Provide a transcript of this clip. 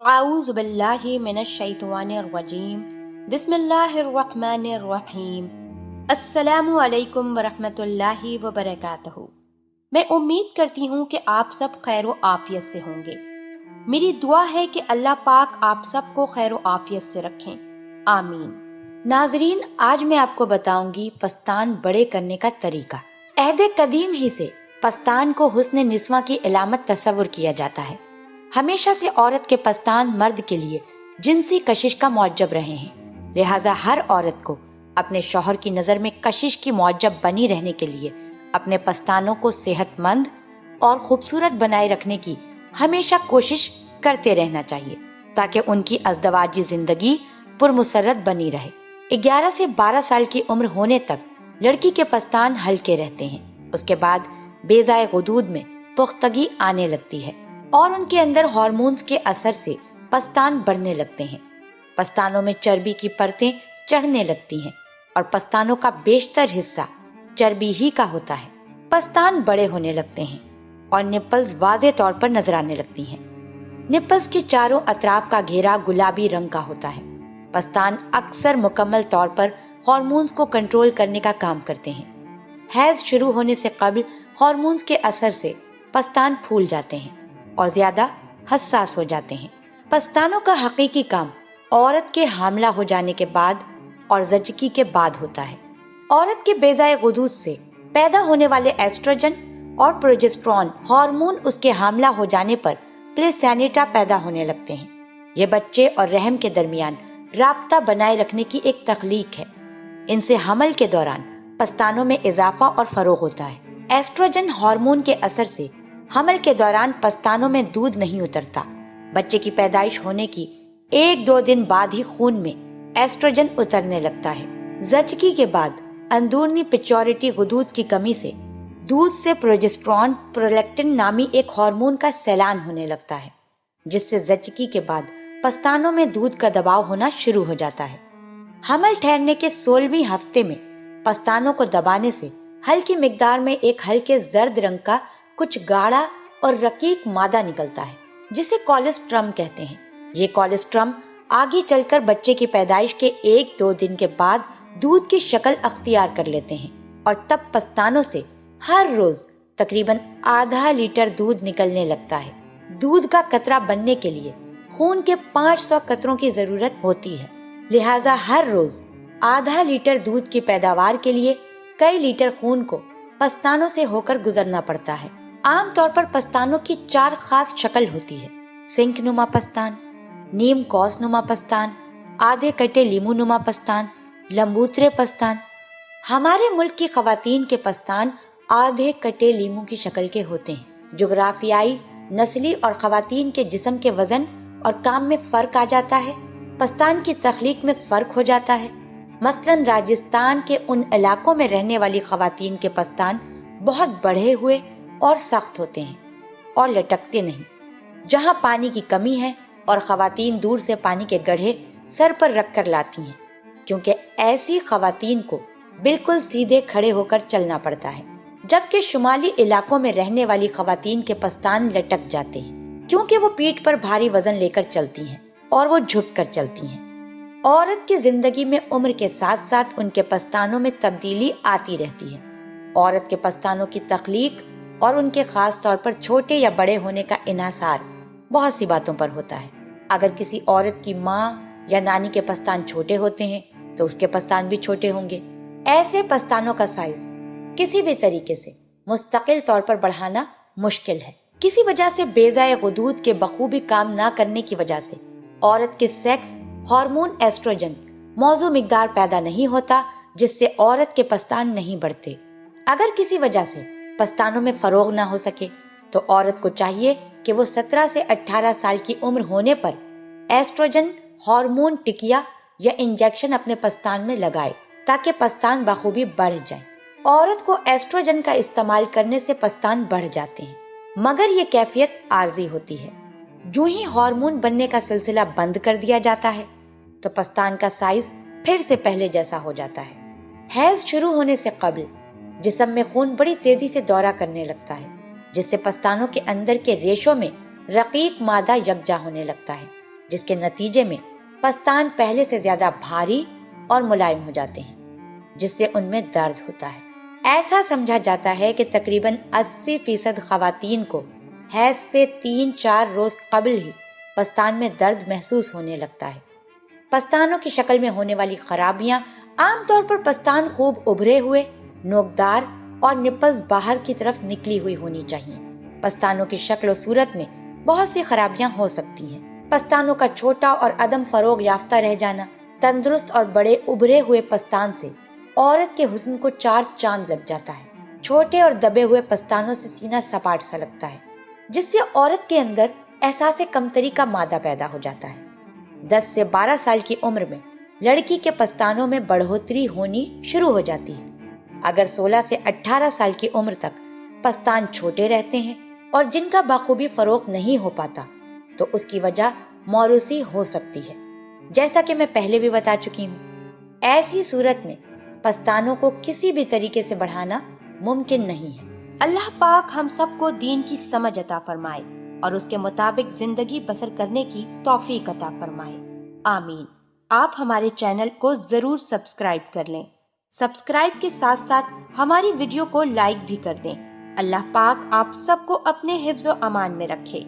اعوذ باللہ من الشیطان الرجیم بسم اللہ الرحمن الرحیم السلام علیکم ورحمۃ اللہ وبرکاتہ۔ میں امید کرتی ہوں کہ آپ سب خیر و عافیت سے ہوں گے۔ میری دعا ہے کہ اللہ پاک آپ سب کو خیر و عافیت سے رکھیں، آمین۔ ناظرین، آج میں آپ کو بتاؤں گی پستان بڑے کرنے کا طریقہ۔ عہد قدیم ہی سے پستان کو حسن نسواں کی علامت تصور کیا جاتا ہے۔ ہمیشہ سے عورت کے پستان مرد کے لیے جنسی کشش کا معجب رہے ہیں، لہٰذا ہر عورت کو اپنے شوہر کی نظر میں کشش کی معجب بنی رہنے کے لیے اپنے پستانوں کو صحت مند اور خوبصورت بنائے رکھنے کی ہمیشہ کوشش کرتے رہنا چاہیے تاکہ ان کی ازدواجی زندگی پرمسرت بنی رہے۔ 11 سے 12 سال کی عمر ہونے تک لڑکی کے پستان ہلکے رہتے ہیں، اس کے بعد بیضائے غدود میں پختگی آنے لگتی ہے اور ان کے اندر ہارمونز کے اثر سے پستان بڑھنے لگتے ہیں۔ پستانوں میں چربی کی پرتیں چڑھنے لگتی ہیں اور پستانوں کا بیشتر حصہ چربی ہی کا ہوتا ہے۔ پستان بڑے ہونے لگتے ہیں اور نپلز واضح طور پر نظر آنے لگتی ہیں۔ نپلز کے چاروں اطراف کا گھیرا گلابی رنگ کا ہوتا ہے۔ پستان اکثر مکمل طور پر ہارمونز کو کنٹرول کرنے کا کام کرتے ہیں۔ حیض شروع ہونے سے قبل ہارمونز کے اثر سے پستان پھول جاتے ہیں اور زیادہ حساس ہو جاتے ہیں۔ پستانوں کا حقیقی کام عورت کے حاملہ ہو جانے کے بعد اور زچگی کے بعد ہوتا ہے۔ عورت کے بیضائے غدود سے پیدا ہونے والے ایسٹروجن اور پروجسٹرون ہارمون اس کے حاملہ ہو جانے پر پلیسینٹا پیدا ہونے لگتے ہیں۔ یہ بچے اور رحم کے درمیان رابطہ بنائے رکھنے کی ایک تخلیق ہے۔ ان سے حمل کے دوران پستانوں میں اضافہ اور فروغ ہوتا ہے۔ ایسٹروجن ہارمون کے اثر سے حمل کے دوران پستانوں میں دودھ نہیں اترتا۔ بچے کی پیدائش ہونے کی 1-2 دن بعد ہی خون میں ایسٹروجن اترنے لگتا ہے۔ زچگی کے بعد اندرونی پیچورٹی غدود کی کمی سے دودھ سے پروجسٹرون پرولیکٹن نامی ایک ہارمون کا سیلان ہونے لگتا ہے، جس سے زچگی کے بعد پستانوں میں دودھ کا دباؤ ہونا شروع ہو جاتا ہے۔ حمل ٹھہرنے کے 16ویں ہفتے میں پستانوں کو دبانے سے ہلکی مقدار میں ایک ہلکے زرد رنگ کا کچھ گاڑھا اور رقیق مادہ نکلتا ہے جسے کولیسٹرم کہتے ہیں۔ یہ کولیسٹرم آگے چل کر بچے کی پیدائش کے 1-2 دن کے بعد دودھ کی شکل اختیار کر لیتے ہیں اور تب پستانوں سے ہر روز تقریباً آدھا لیٹر دودھ نکلنے لگتا ہے۔ دودھ کا قطرہ بننے کے لیے خون کے 500 قطروں کی ضرورت ہوتی ہے، لہٰذا ہر روز آدھا لیٹر دودھ کی پیداوار کے لیے کئی لیٹر خون کو پستانوں سے ہو کر گزرنا پڑتا ہے۔ عام طور پر پستانوں کی 4 خاص شکل ہوتی ہے: سنک نما پستان، نیم کوس نما پستان، آدھے کٹے لیمو نما پستان، لمبوترے پستان۔ ہمارے ملک کی خواتین کے پستان آدھے کٹے لیمو کی شکل کے ہوتے ہیں۔ جغرافیائی، نسلی اور خواتین کے جسم کے وزن اور کام میں فرق آ جاتا ہے۔ پستان کی تخلیق میں فرق ہو جاتا ہے۔ مثلاً راجستھان کے ان علاقوں میں رہنے والی خواتین کے پستان بہت بڑھے ہوئے اور سخت ہوتے ہیں اور لٹکتے نہیں، جہاں پانی کی کمی ہے اور خواتین دور سے پانی کے گڑھے سر پر رکھ کر لاتی ہیں، کیونکہ ایسی خواتین کو بالکل سیدھے کھڑے ہو کر چلنا پڑتا ہے، جبکہ شمالی علاقوں میں رہنے والی خواتین کے پستان لٹک جاتے ہیں کیونکہ وہ پیٹھ پر بھاری وزن لے کر چلتی ہیں اور وہ جھک کر چلتی ہیں۔ عورت کی زندگی میں عمر کے ساتھ ساتھ ان کے پستانوں میں تبدیلی آتی رہتی ہے۔ عورت کے پستانوں کی تخلیق اور ان کے خاص طور پر چھوٹے یا بڑے ہونے کا انحصار بہت سی باتوں پر ہوتا ہے۔ اگر کسی عورت کی ماں یا نانی کے پستان چھوٹے ہوتے ہیں تو اس کے پستان بھی چھوٹے ہوں گے۔ ایسے پستانوں کا سائز کسی بھی طریقے سے مستقل طور پر بڑھانا مشکل ہے۔ کسی وجہ سے بیضائے غدود کے بخوبی کام نہ کرنے کی وجہ سے عورت کے سیکس ہارمون ایسٹروجن موزوں مقدار پیدا نہیں ہوتا، جس سے عورت کے پستان نہیں بڑھتے۔ اگر کسی وجہ سے پستانوں میں فروغ نہ ہو سکے تو عورت کو چاہیے کہ وہ 17 سے 18 سال کی عمر ہونے پر ایسٹروجن ہارمون ٹکیا یا انجیکشن اپنے پستان میں لگائے تاکہ پستان بخوبی بڑھ جائیں۔ عورت کو ایسٹروجن کا استعمال کرنے سے پستان بڑھ جاتے ہیں، مگر یہ کیفیت عارضی ہوتی ہے۔ جو ہی ہارمون بننے کا سلسلہ بند کر دیا جاتا ہے تو پستان کا سائز پھر سے پہلے جیسا ہو جاتا ہے۔ حیض شروع ہونے سے قبل جسم میں خون بڑی تیزی سے دورہ کرنے لگتا ہے، جس سے پستانوں کے اندر کے ریشوں میں رقیق مادہ یکجا ہونے لگتا ہے۔ جس کے نتیجے میں پستان پہلے سے زیادہ بھاری اور ملائم ہو جاتے ہیں، جس سے ان میں درد ہوتا ہے۔ ایسا سمجھا جاتا ہے کہ تقریباً 80% خواتین کو حیض سے 3-4 روز قبل ہی پستان میں درد محسوس ہونے لگتا ہے۔ پستانوں کی شکل میں ہونے والی خرابیاں عام طور پر پستان خوب ابھرے ہوئے، نوکدار اور نپلز باہر کی طرف نکلی ہوئی ہونی چاہیے۔ پستانوں کی شکل و صورت میں بہت سی خرابیاں ہو سکتی ہیں۔ پستانوں کا چھوٹا اور عدم فروغ یافتہ رہ جانا۔ تندرست اور بڑے ابھرے ہوئے پستان سے عورت کے حسن کو 4 چاند لگ جاتا ہے۔ چھوٹے اور دبے ہوئے پستانوں سے سینہ سپاٹ سا لگتا ہے، جس سے عورت کے اندر احساس کمتری کا مادہ پیدا ہو جاتا ہے۔ 10 سے 12 سال کی عمر میں لڑکی کے پستانوں میں بڑھوتری ہونی شروع ہو جاتی ہے۔ اگر 16 سے 18 سال کی عمر تک پستان چھوٹے رہتے ہیں اور جن کا بخوبی فروغ نہیں ہو پاتا تو اس کی وجہ موروثی ہو سکتی ہے، جیسا کہ میں پہلے بھی بتا چکی ہوں۔ ایسی صورت میں پستانوں کو کسی بھی طریقے سے بڑھانا ممکن نہیں ہے۔ اللہ پاک ہم سب کو دین کی سمجھ عطا فرمائے اور اس کے مطابق زندگی بسر کرنے کی توفیق عطا فرمائے، آمین۔ آپ ہمارے چینل کو ضرور سبسکرائب کر لیں۔ سبسکرائب کے ساتھ ساتھ ہماری ویڈیو کو لائک بھی کر دیں۔ اللہ پاک آپ سب کو اپنے حفظ و امان میں رکھے۔